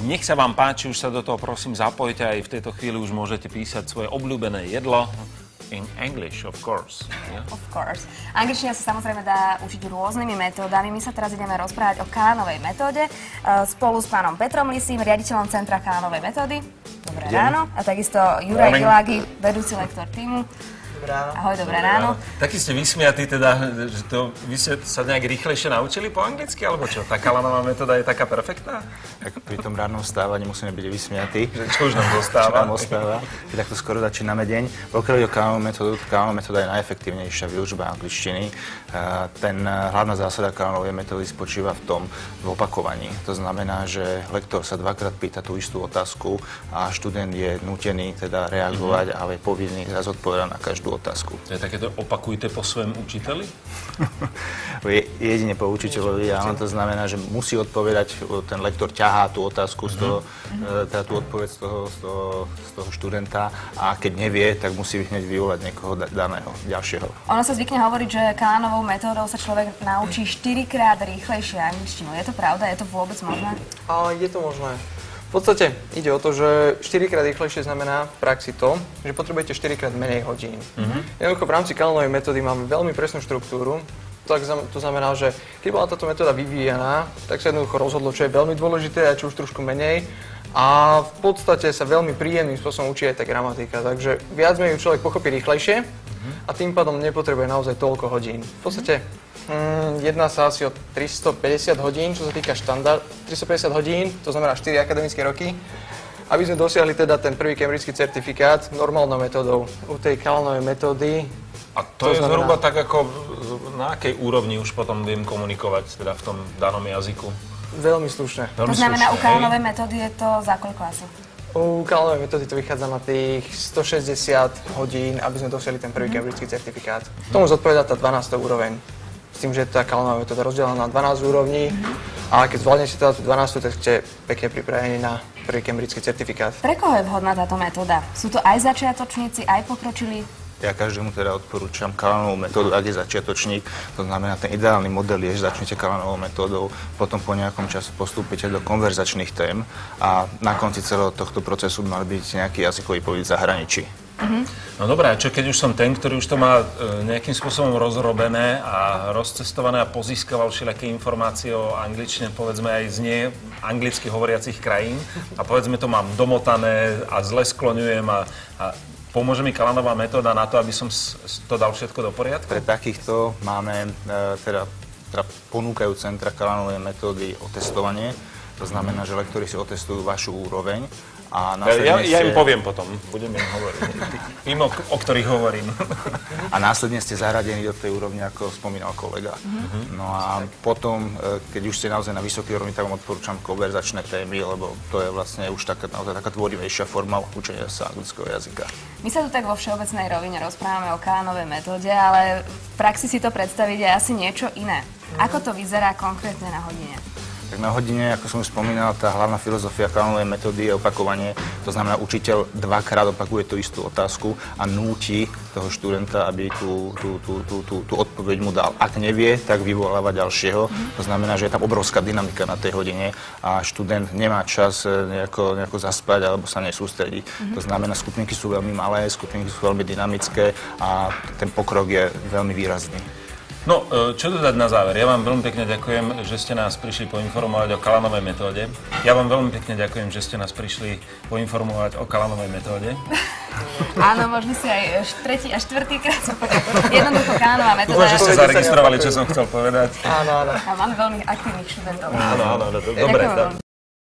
Nech sa vám páči, už sa do toho prosím zapojte, aj v tejto chvíli už môžete písať svoje obľúbené jedlo. In English, of course. Yeah? Of course. Angličtina sa samozrejme dá učiť rôznymi metódami. My sa teraz ideme rozprávať o Kalanovej metóde spolu s pánom Petrom Lisým, riaditeľom Centra Kalanovej metódy. Dobré ráno. A takisto Juraj Világi, vedúci lektor tímu. Dobré ráno. Ahoj, dobré ráno. Taký ste vysmiatí teda, že to vy ste sa nejak rýchlejšie naučili po anglicky, alebo čo? Tá Kalanová metóda je taká perfektná? Tak pri tom ránom vstávaní musíme byť vysmiatí. Čo už nám zostáva? Čo nám ostáva. Takto skoro začíname deň. Pokiaľ ide o Kalanovú metódu, Kalanová metóda je najefektívnejšia výučba angličtiny. Hlavná zásada Kalanovej metódy spočíva v opakovaní. To znamená, že lektor sa dvakrát pýta tú istú otázku a študent je nútený teda reagovať a je povinný raz odpovedať na každú otázku. To je takéto opakujte po svojom učiteľi? Jedine po učiteľovi, áno, to znamená, že musí odpovedať, ten lektor ťahá tú otázku, teda tú odpoveď z toho študenta a keď nevie, tak musí hneď vyvolať niekoho daného, ďalšieho. Ono sa zvykne hovoriť, že Kalanovou metódou sa človek naučí 4-krát rýchlejšie angličtinu. Je to pravda? Je to vôbec možné? Je to možné. V podstate ide o to, že 4-krát rýchlejšie znamená v praxi to, že potrebujete 4-krát menej hodín. Jednoducho v rámci Kalanovej metódy máme veľmi presnú štruktúru. To znamená, že keď bola táto metóda vyvíjaná, tak sa jednoducho rozhodlo, čo je veľmi dôležité a čo už trošku menej. A v podstate sa veľmi príjemným spôsobom učí aj tá gramatika. Takže viac menej človek pochopí rýchlejšie a tým pádom nepotrebuje naozaj toľko hodín. V podstate jedná sa asi o 350 hodín, čo sa týka štandard. 350 hodín, to znamená 4 akademické roky, aby sme dosiahli teda ten prvý cambridgeský certifikát normálnou metódou. U tej Kalanovej metódy. A to je zhruba tak, ako na akej úrovni už potom viem komunikovať teda v tom danom jazyku? Veľmi slušne. To znamená, u Kalanovej metódy je to za koľko asi? U Kalanovej metódy to vychádza na tých 160 hodín, aby sme dosiahli ten prvý cambridgeský certifikát. Tomu zodpovedá tá 12. úroveň. S tým, že tá Kalanová metóda rozdelená na 12 úrovní a keď zvládnete teda tú 12, tak ste pekne pripravení na prvý cambridgeský certifikát. Pre koho je vhodná táto metóda? Sú to aj začiatočníci, aj pokročilí? Ja každému teda odporúčam Kalanovú metódu, ak je začiatočník. To znamená, ten ideálny model je, že začnete Kalanovou metódou, potom po nejakom čase postúpite do konverzačných tém a na konci celého tohto procesu by mal byť nejaký jazykový pobyt v zahraničí. No dobré, a čo keď už som ten, ktorý už to má nejakým spôsobom rozrobené a rozcestované a pozískaval všelijaké informácie o angličtine, povedzme aj z neanglicky hovoriacich krajín a povedzme to mám domotané a zle skloňujem a pomôže mi Kalanová metóda na to, aby som to dal všetko do poriadku? Pre takýchto máme teda ponúkajú Centra Kalanovej metódy o testovanie. To znamená, že lektori si otestujú vašu úroveň a následne ja im poviem potom, budem im hovoriť. Tým, o ktorých hovorím. A následne ste zaradení do tej úrovne, ako spomínal kolega. No a potom, keď už ste naozaj na vysokej úrovni, tak vám odporúčam konverzačné témy, lebo to je vlastne už naozaj taká tvorivejšia forma učenia sa anglického jazyka. My sa tu tak vo všeobecnej rovine rozprávame o Kalanovej metóde, ale v praxi si to predstaviť je asi niečo iné. Ako to vyzerá konkrétne na hodine? Tak na hodine, ako som už spomínal, tá hlavná filozofia Kalanovej metódy je opakovanie. To znamená, učiteľ dvakrát opakuje tú istú otázku a núti toho študenta, aby tú odpoveď mu dal. Ak nevie, tak vyvoláva ďalšieho. To znamená, že je tam obrovská dynamika na tej hodine a študent nemá čas nejako zaspať alebo sa nesústrediť. To znamená, skupinky sú veľmi malé, skupinky sú veľmi dynamické a ten pokrok je veľmi výrazný. No, čo dodať na záver? Ja vám veľmi pekne ďakujem, že ste nás prišli poinformovať o Kalanovej metóde. Ja vám veľmi pekne ďakujem, že ste nás prišli poinformovať o Kalanovej metóde. Áno, možno si aj tretí a štvrtý krát jednoducho Kalanová metóda. Dúfam, že ste zaregistrovali, čo som chcel povedať. Áno. A máme veľmi aktívnych študentov. Áno, dobre.